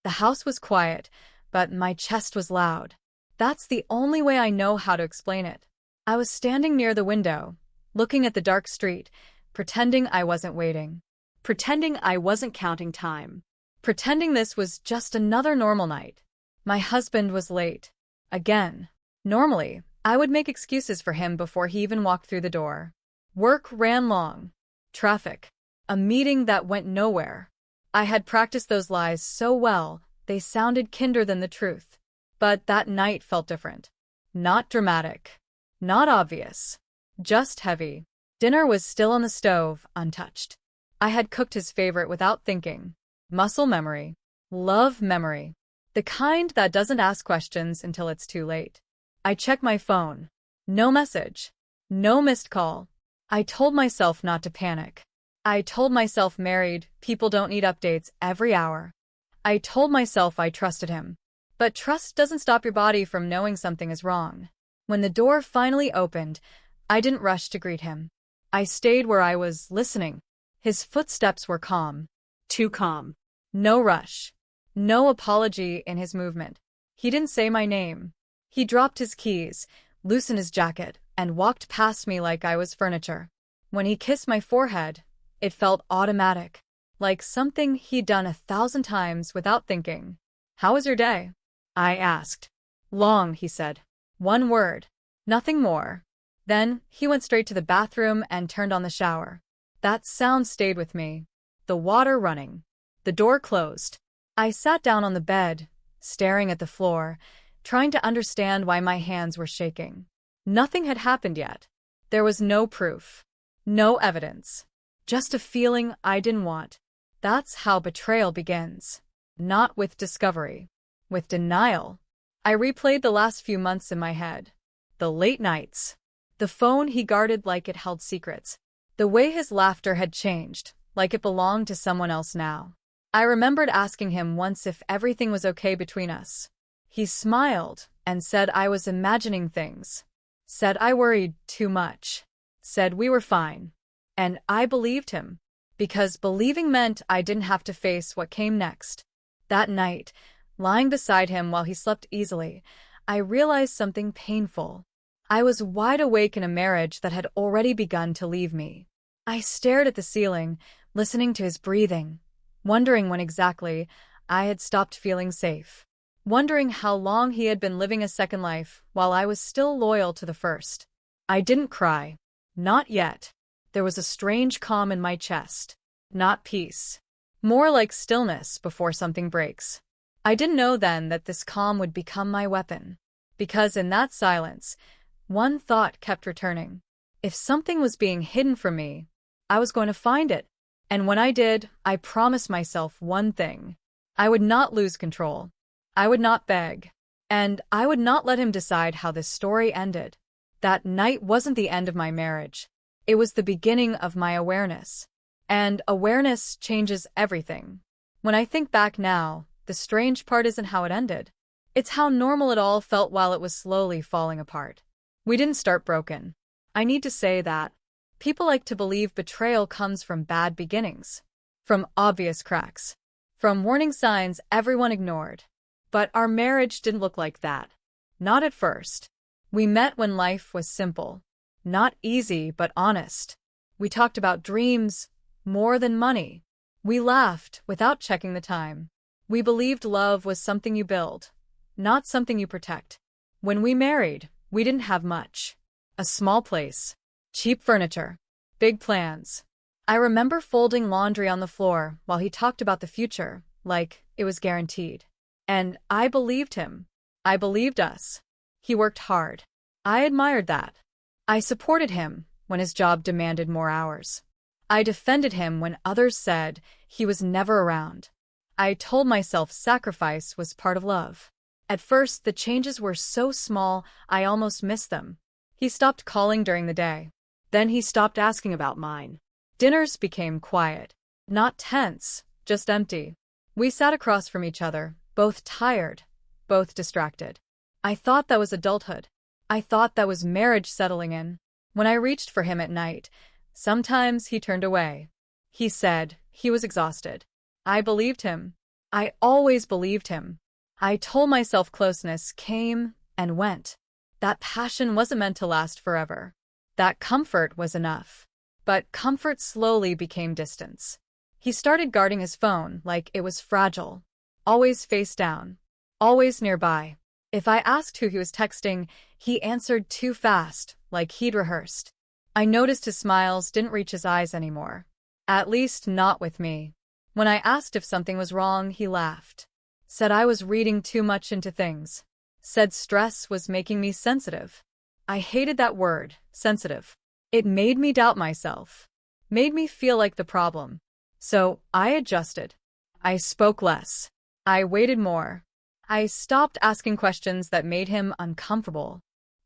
The house was quiet, but my chest was loud. That's the only way I know how to explain it. I was standing near the window, looking at the dark street, pretending I wasn't waiting. Pretending I wasn't counting time. Pretending this was just another normal night. My husband was late. Again. Normally, I would make excuses for him before he even walked through the door. Work ran long. Traffic. A meeting that went nowhere. I had practiced those lies so well, they sounded kinder than the truth. But that night felt different. Not dramatic. Not obvious. Just heavy. Dinner was still on the stove, untouched. I had cooked his favorite without thinking. Muscle memory. Love memory. The kind that doesn't ask questions until it's too late. I checked my phone. No message. No missed call. I told myself not to panic. I told myself married people don't need updates every hour. I told myself I trusted him. But trust doesn't stop your body from knowing something is wrong. When the door finally opened, I didn't rush to greet him. I stayed where I was, listening. His footsteps were calm. Too calm. No rush. No apology in his movement. He didn't say my name. He dropped his keys, loosened his jacket, and walked past me like I was furniture. When he kissed my forehead, it felt automatic, like something he'd done 1,000 times without thinking. "How was your day?" I asked. "Long," he said. One word. Nothing more. Then he went straight to the bathroom and turned on the shower. That sound stayed with me. The water running. The door closed. I sat down on the bed, staring at the floor, trying to understand why my hands were shaking. Nothing had happened yet. There was no proof. No evidence. Just a feeling I didn't want. That's how betrayal begins. Not with discovery. With denial. I replayed the last few months in my head. The late nights. The phone he guarded like it held secrets. The way his laughter had changed, like it belonged to someone else now. I remembered asking him once if everything was okay between us. He smiled and said I was imagining things. Said I worried too much. Said we were fine. And I believed him. Because believing meant I didn't have to face what came next. That night, lying beside him while he slept easily, I realized something painful. I was wide awake in a marriage that had already begun to leave me. I stared at the ceiling, listening to his breathing, wondering when exactly I had stopped feeling safe. Wondering how long he had been living a second life while I was still loyal to the first. I didn't cry. Not yet. There was a strange calm in my chest. Not peace. More like stillness before something breaks. I didn't know then that this calm would become my weapon. Because in that silence, one thought kept returning. If something was being hidden from me, I was going to find it. And when I did, I promised myself one thing. I would not lose control. I would not beg. And I would not let him decide how this story ended. That night wasn't the end of my marriage. It was the beginning of my awareness. And awareness changes everything. When I think back now, the strange part isn't how it ended. It's how normal it all felt while it was slowly falling apart. We didn't start broken. I need to say that. People like to believe betrayal comes from bad beginnings. From obvious cracks. From warning signs everyone ignored. But our marriage didn't look like that. Not at first. We met when life was simple. Not easy, but honest. We talked about dreams, more than money. We laughed without checking the time. We believed love was something you build, not something you protect. When we married, we didn't have much. A small place. Cheap furniture. Big plans. I remember folding laundry on the floor while he talked about the future, like it was guaranteed. And I believed him. I believed us. He worked hard. I admired that. I supported him when his job demanded more hours. I defended him when others said he was never around. I told myself sacrifice was part of love. At first, the changes were so small, I almost missed them. He stopped calling during the day. Then he stopped asking about mine. Dinners became quiet. Not tense, just empty. We sat across from each other, both tired, both distracted. I thought that was adulthood. I thought that was marriage settling in. When I reached for him at night, sometimes he turned away. He said he was exhausted. I believed him. I always believed him. I told myself closeness came and went. That passion wasn't meant to last forever. That comfort was enough. But comfort slowly became distance. He started guarding his phone like it was fragile. Always face down. Always nearby. If I asked who he was texting, he answered too fast, like he'd rehearsed. I noticed his smiles didn't reach his eyes anymore. At least not with me. When I asked if something was wrong, he laughed. Said I was reading too much into things. Said stress was making me sensitive. I hated that word, sensitive. It made me doubt myself. Made me feel like the problem. So I adjusted. I spoke less. I waited more. I stopped asking questions that made him uncomfortable.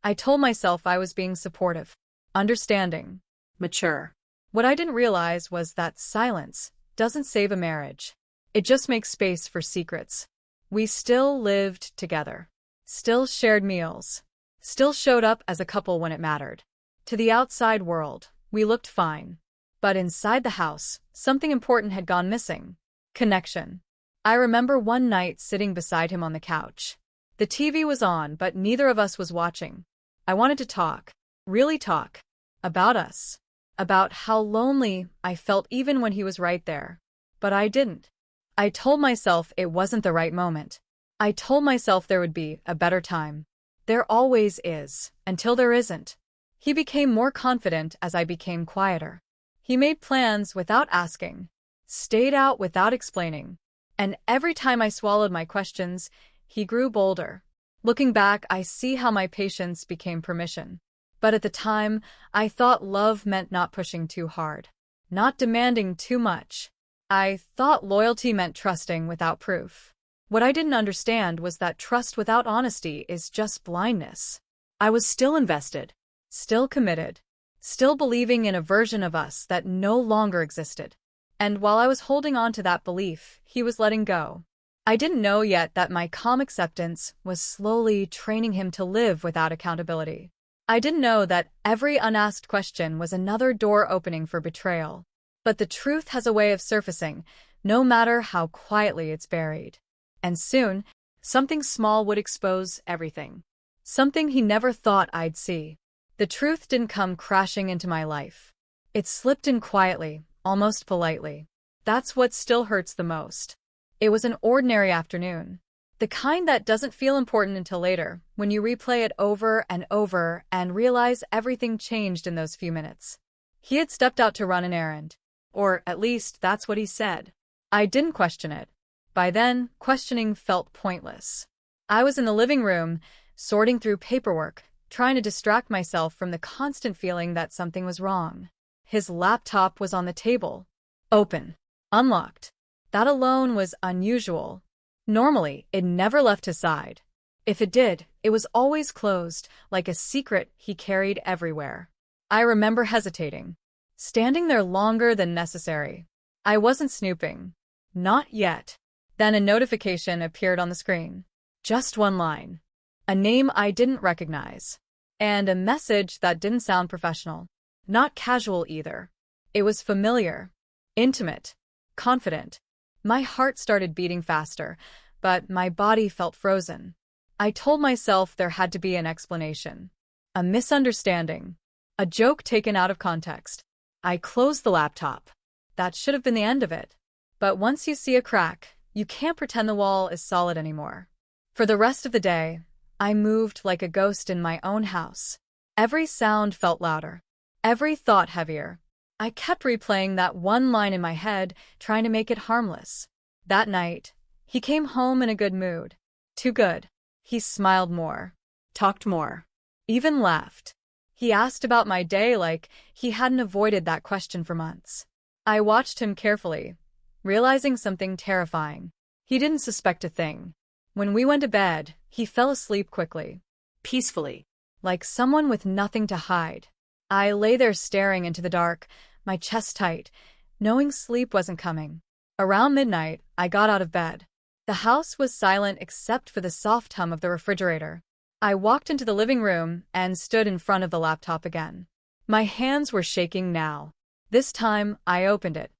I told myself I was being supportive, understanding, mature. What I didn't realize was that silence doesn't save a marriage. It just makes space for secrets. We still lived together. Still shared meals. Still showed up as a couple when it mattered. To the outside world, we looked fine. But inside the house, something important had gone missing. Connection. I remember one night sitting beside him on the couch. The TV was on, but neither of us was watching. I wanted to talk. Really talk. About us. About how lonely I felt even when he was right there. But I didn't. I told myself it wasn't the right moment. I told myself there would be a better time. There always is, until there isn't. He became more confident as I became quieter. He made plans without asking. Stayed out without explaining. And every time I swallowed my questions, he grew bolder. Looking back, I see how my patience became permission. But at the time, I thought love meant not pushing too hard. Not demanding too much. I thought loyalty meant trusting without proof. What I didn't understand was that trust without honesty is just blindness. I was still invested. Still committed. Still believing in a version of us that no longer existed. And while I was holding on to that belief, he was letting go. I didn't know yet that my calm acceptance was slowly training him to live without accountability. I didn't know that every unasked question was another door opening for betrayal. But the truth has a way of surfacing, no matter how quietly it's buried. And soon, something small would expose everything. Something he never thought I'd see. The truth didn't come crashing into my life. It slipped in quietly, almost politely. That's what still hurts the most. It was an ordinary afternoon. The kind that doesn't feel important until later, when you replay it over and realize everything changed in those few minutes. He had stepped out to run an errand. Or at least that's what he said. I didn't question it. By then, questioning felt pointless. I was in the living room, sorting through paperwork, trying to distract myself from the constant feeling that something was wrong. His laptop was on the table. Open. Unlocked. That alone was unusual. Normally, it never left his side. If it did, it was always closed, like a secret he carried everywhere. I remember hesitating. Standing there longer than necessary. I wasn't snooping. Not yet. Then a notification appeared on the screen. Just one line. A name I didn't recognize. And a message that didn't sound professional. Not casual either. It was familiar. Intimate. Confident. My heart started beating faster, but my body felt frozen. I told myself there had to be an explanation. A misunderstanding. A joke taken out of context. I closed the laptop. That should have been the end of it. But once you see a crack, you can't pretend the wall is solid anymore. For the rest of the day, I moved like a ghost in my own house. Every sound felt louder. Every thought heavier. I kept replaying that one line in my head, trying to make it harmless. That night, he came home in a good mood. Too good. He smiled more. Talked more. Even laughed. He asked about my day like he hadn't avoided that question for months. I watched him carefully, realizing something terrifying. He didn't suspect a thing. When we went to bed, he fell asleep quickly. Peacefully. Like someone with nothing to hide. I lay there staring into the dark, my chest tight, knowing sleep wasn't coming. Around midnight, I got out of bed. The house was silent except for the soft hum of the refrigerator. I walked into the living room and stood in front of the laptop again. My hands were shaking now. This time, I opened it.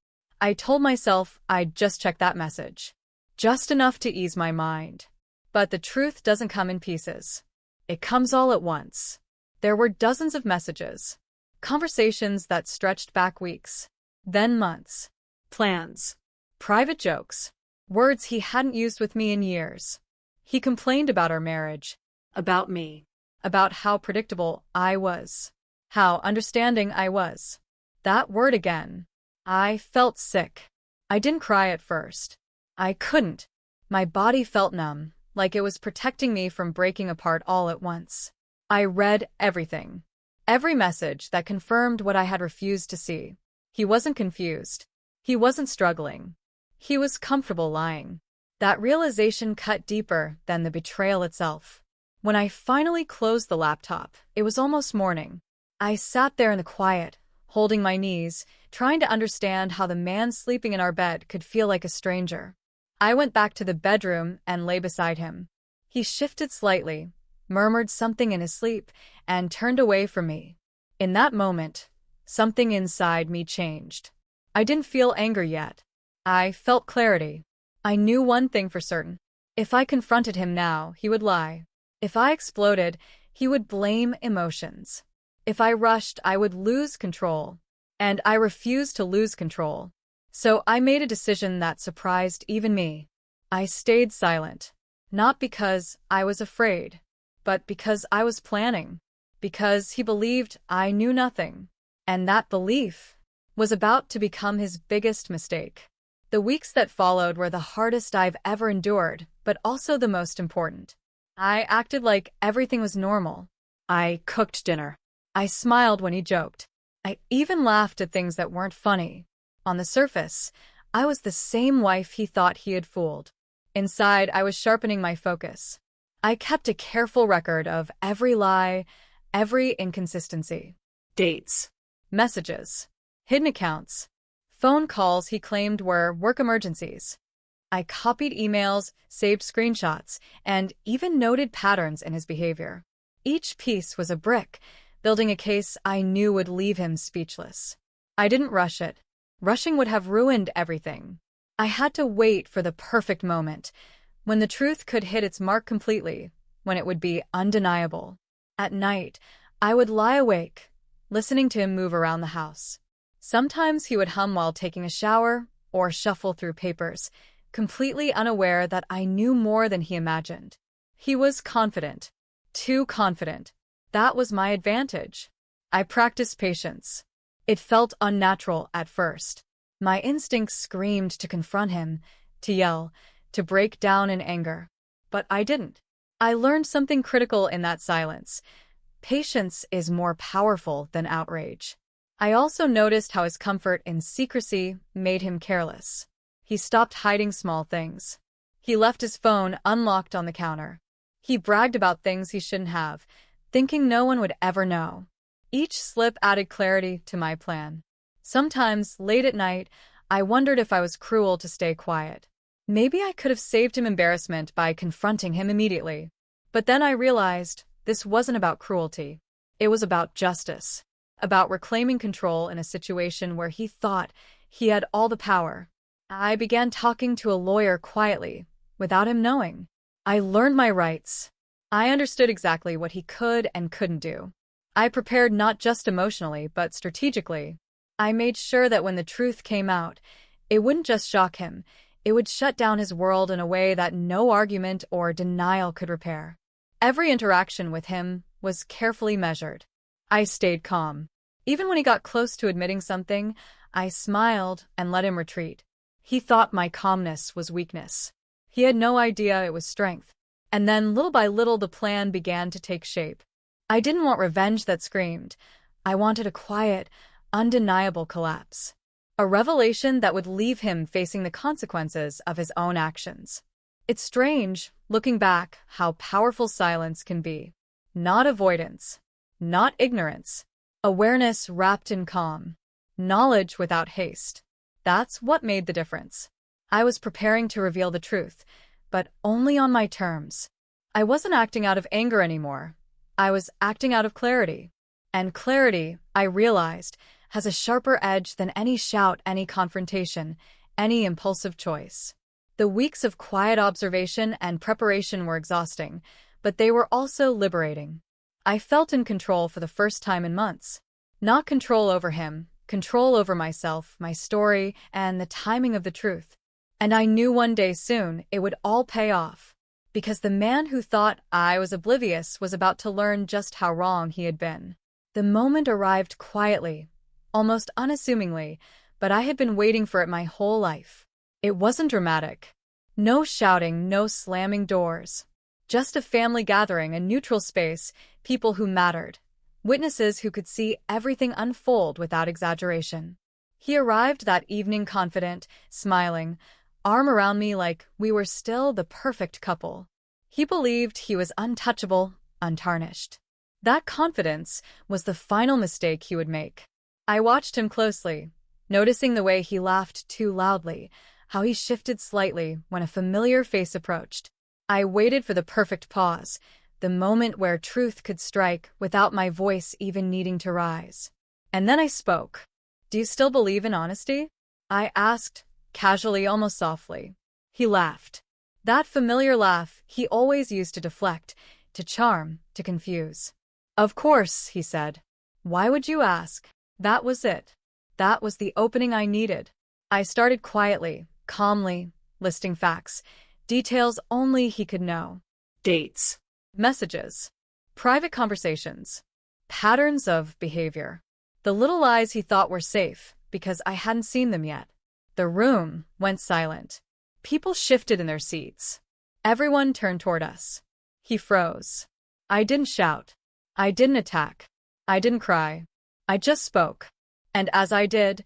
I told myself I'd just check that message. just enough to ease my mind. But the truth doesn't come in pieces. It comes all at once. There were dozens of messages, conversations that stretched back weeks, then months, plans, private jokes, words he hadn't used with me in years. He complained about our marriage, about me, about how predictable I was, how understanding I was. That word again. I felt sick. I didn't cry at first. I couldn't. My body felt numb, like it was protecting me from breaking apart all at once. I read everything. Every message that confirmed what I had refused to see. He wasn't confused. He wasn't struggling. He was comfortable lying. That realization cut deeper than the betrayal itself. When I finally closed the laptop, it was almost morning. I sat there in the quiet, holding my knees, trying to understand how the man sleeping in our bed could feel like a stranger. I went back to the bedroom and lay beside him. He shifted slightly, murmured something in his sleep, and turned away from me. In that moment, something inside me changed. I didn't feel anger yet. I felt clarity. I knew one thing for certain. If I confronted him now, he would lie. If I exploded, he would blame emotions. If I rushed, I would lose control. And I refused to lose control. So I made a decision that surprised even me. I stayed silent. Not because I was afraid, but because I was planning. Because he believed I knew nothing. And that belief was about to become his biggest mistake. The weeks that followed were the hardest I've ever endured, but also the most important. I acted like everything was normal. I cooked dinner. I smiled when he joked. I even laughed at things that weren't funny. On the surface, I was the same wife he thought he had fooled. Inside, I was sharpening my focus. I kept a careful record of every lie, every inconsistency. Dates, messages, hidden accounts, phone calls he claimed were work emergencies. I copied emails, saved screenshots, and even noted patterns in his behavior. Each piece was a brick, building a case I knew would leave him speechless. I didn't rush it. Rushing would have ruined everything. I had to wait for the perfect moment, when the truth could hit its mark completely, when it would be undeniable. At night, I would lie awake, listening to him move around the house. Sometimes he would hum while taking a shower or shuffle through papers, completely unaware that I knew more than he imagined. He was confident, too confident. That was my advantage. I practiced patience. It felt unnatural at first. My instincts screamed to confront him, to yell, to break down in anger. But I didn't. I learned something critical in that silence. Patience is more powerful than outrage. I also noticed how his comfort in secrecy made him careless. He stopped hiding small things. He left his phone unlocked on the counter. He bragged about things he shouldn't have, thinking no one would ever know. Each slip added clarity to my plan. Sometimes, late at night, I wondered if I was cruel to stay quiet. Maybe I could have saved him embarrassment by confronting him immediately. But then I realized this wasn't about cruelty. It was about justice. About reclaiming control in a situation where he thought he had all the power. I began talking to a lawyer quietly, without him knowing. I learned my rights. I understood exactly what he could and couldn't do. I prepared not just emotionally, but strategically. I made sure that when the truth came out, it wouldn't just shock him, it would shut down his world in a way that no argument or denial could repair. Every interaction with him was carefully measured. I stayed calm. Even when he got close to admitting something, I smiled and let him retreat. He thought my calmness was weakness. He had no idea it was strength. And then, little by little, the plan began to take shape. I didn't want revenge that screamed. I wanted a quiet, undeniable collapse. A revelation that would leave him facing the consequences of his own actions. It's strange, looking back, how powerful silence can be. Not avoidance. Not ignorance. Awareness wrapped in calm. Knowledge without haste. That's what made the difference. I was preparing to reveal the truth, but only on my terms. I wasn't acting out of anger anymore. I was acting out of clarity. And clarity, I realized, has a sharper edge than any shout, any confrontation, any impulsive choice. The weeks of quiet observation and preparation were exhausting, but they were also liberating. I felt in control for the first time in months. Not control over him, control over myself, my story, and the timing of the truth. And I knew one day soon it would all pay off. Because the man who thought I was oblivious was about to learn just how wrong he had been. The moment arrived quietly, almost unassumingly, but I had been waiting for it my whole life. It wasn't dramatic. No shouting, no slamming doors. Just a family gathering, a neutral space, people who mattered. Witnesses who could see everything unfold without exaggeration. He arrived that evening confident, smiling, arm around me like we were still the perfect couple. He believed he was untouchable, untarnished. That confidence was the final mistake he would make. I watched him closely, noticing the way he laughed too loudly, how he shifted slightly when a familiar face approached. I waited for the perfect pause, the moment where truth could strike without my voice even needing to rise. And then I spoke. "Do you still believe in honesty?" I asked, casually, almost softly. He laughed. That familiar laugh he always used to deflect, to charm, to confuse. "Of course," he said. "Why would you ask?" That was it. That was the opening I needed. I started quietly, calmly, listing facts, details only he could know. Dates. Messages. Private conversations. Patterns of behavior. The little lies he thought were safe, because I hadn't seen them yet. The room went silent. People shifted in their seats. Everyone turned toward us. He froze. I didn't shout. I didn't attack. I didn't cry. I just spoke. And as I did,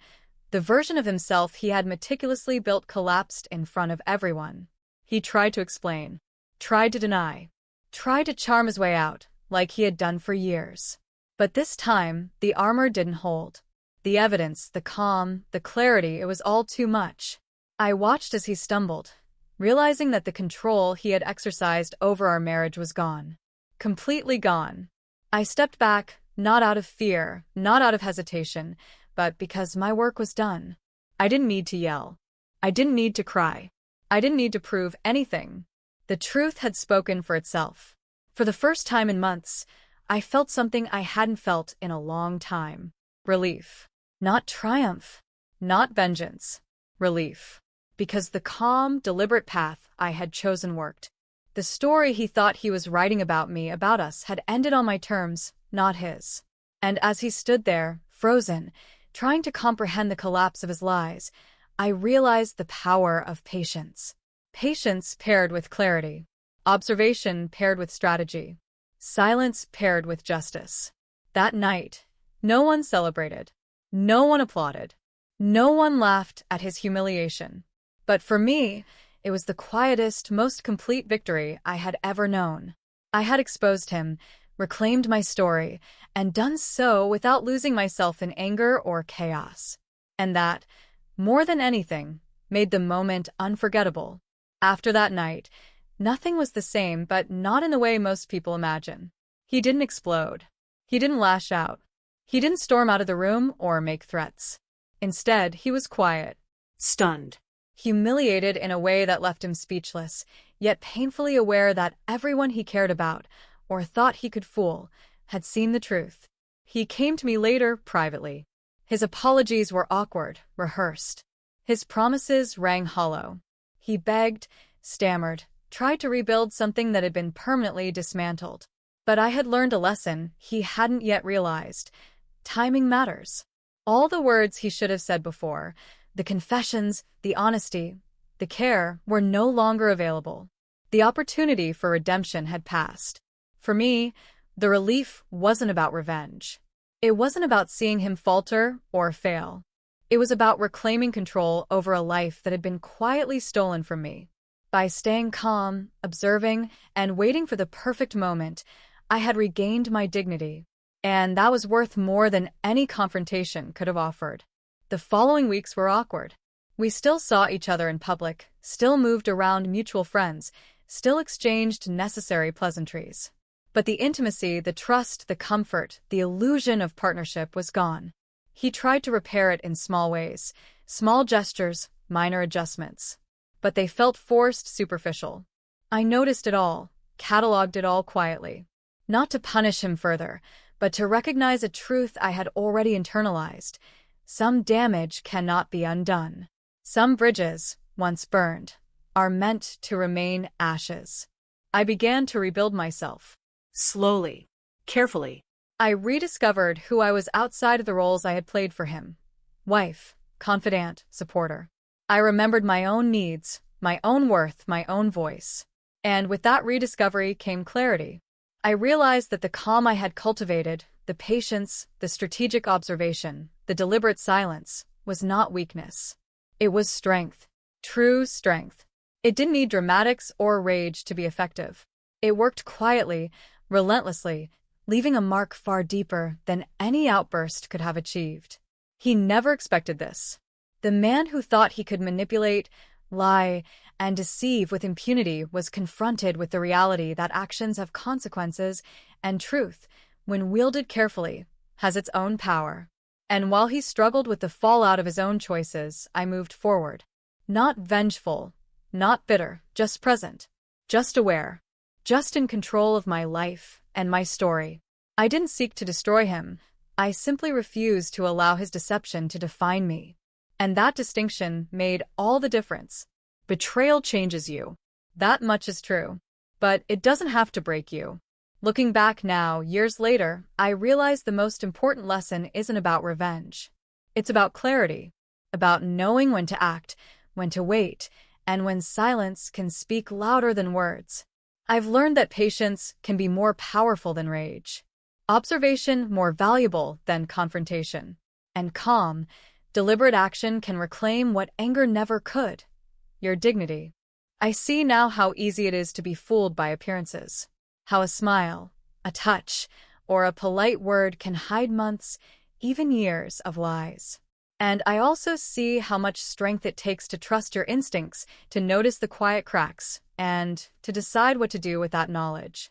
the version of himself he had meticulously built collapsed in front of everyone. He tried to explain, tried to deny, tried to charm his way out, like he had done for years. But this time, the armor didn't hold. The evidence, the calm, the clarity, it was all too much. I watched as he stumbled, realizing that the control he had exercised over our marriage was gone. Completely gone. I stepped back, not out of fear, not out of hesitation, but because my work was done. I didn't need to yell. I didn't need to cry. I didn't need to prove anything. The truth had spoken for itself. For the first time in months, I felt something I hadn't felt in a long time. Relief. Not triumph. Not vengeance. Relief. Because the calm, deliberate path I had chosen worked. The story he thought he was writing about me, about us, had ended on my terms, not his. And as he stood there, frozen, trying to comprehend the collapse of his lies, I realized the power of patience. Patience paired with clarity. Observation paired with strategy. Silence paired with justice. That night, no one celebrated. No one applauded. No one laughed at his humiliation. But for me, it was the quietest, most complete victory I had ever known. I had exposed him, reclaimed my story, and done so without losing myself in anger or chaos. And that, more than anything, made the moment unforgettable. After that night, nothing was the same, but not in the way most people imagine. He didn't explode. He didn't lash out. He didn't storm out of the room or make threats. Instead, he was quiet. Stunned. Humiliated in a way that left him speechless, yet painfully aware that everyone he cared about, or thought he could fool, had seen the truth. He came to me later, privately. His apologies were awkward, rehearsed. His promises rang hollow. He begged, stammered, tried to rebuild something that had been permanently dismantled. But I had learned a lesson he hadn't yet realized. Timing matters. All the words he should have said before, the confessions, the honesty, the care, were no longer available. The opportunity for redemption had passed. For me, the relief wasn't about revenge. It wasn't about seeing him falter or fail. It was about reclaiming control over a life that had been quietly stolen from me. By staying calm, observing, and waiting for the perfect moment, I had regained my dignity. And that was worth more than any confrontation could have offered. The following weeks were awkward. We still saw each other in public, still moved around mutual friends, still exchanged necessary pleasantries. But the intimacy, the trust, the comfort, the illusion of partnership was gone. He tried to repair it in small ways, small gestures, minor adjustments. but they felt forced, superficial. I noticed it all, catalogued it all quietly. Not to punish him further, but to recognize a truth I had already internalized. Some damage cannot be undone. Some bridges, once burned, are meant to remain ashes. I began to rebuild myself. Slowly, carefully. I rediscovered who I was outside of the roles I had played for him. Wife, confidant, supporter. I remembered my own needs, my own worth, my own voice. And with that rediscovery came clarity. I realized that the calm I had cultivated, the patience, the strategic observation, the deliberate silence, was not weakness. It was strength. True strength. It didn't need dramatics or rage to be effective. It worked quietly, relentlessly, leaving a mark far deeper than any outburst could have achieved. He never expected this. The man who thought he could manipulate, lie, and deceive with impunity was confronted with the reality that actions have consequences, and truth, when wielded carefully, has its own power. And while he struggled with the fallout of his own choices, I moved forward. Not vengeful, not bitter, just present, just aware, just in control of my life and my story. I didn't seek to destroy him. I simply refused to allow his deception to define me. And that distinction made all the difference. Betrayal changes you. That much is true. But it doesn't have to break you. Looking back now, years later, I realize the most important lesson isn't about revenge. It's about clarity, about knowing when to act, when to wait, and when silence can speak louder than words. I've learned that patience can be more powerful than rage, observation more valuable than confrontation, and calm, deliberate action can reclaim what anger never could: your dignity. I see now how easy it is to be fooled by appearances. How a smile, a touch, or a polite word can hide months, even years of lies. And I also see how much strength it takes to trust your instincts, to notice the quiet cracks, and to decide what to do with that knowledge.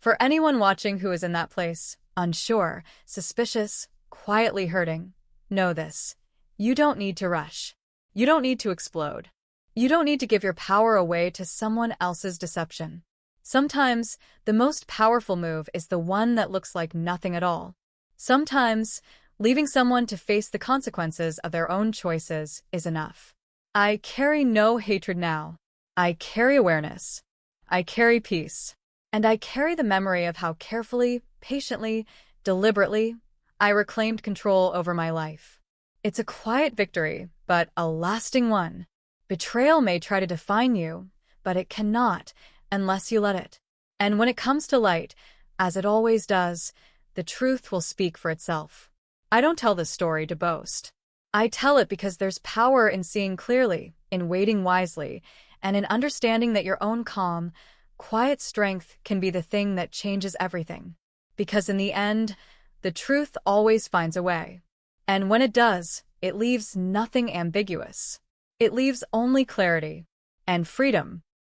For anyone watching who is in that place, unsure, suspicious, quietly hurting, know this: you don't need to rush. You don't need to explode. You don't need to give your power away to someone else's deception. Sometimes, the most powerful move is the one that looks like nothing at all. Sometimes, leaving someone to face the consequences of their own choices is enough. I carry no hatred now. I carry awareness. I carry peace. And I carry the memory of how carefully, patiently, deliberately, I reclaimed control over my life. It's a quiet victory, but a lasting one. Betrayal may try to define you, but it cannot unless you let it. And when it comes to light, as it always does, the truth will speak for itself. I don't tell this story to boast. I tell it because there's power in seeing clearly, in waiting wisely, and in understanding that your own calm, quiet strength can be the thing that changes everything. Because in the end, the truth always finds a way. And when it does, it leaves nothing ambiguous. It leaves only clarity and freedom.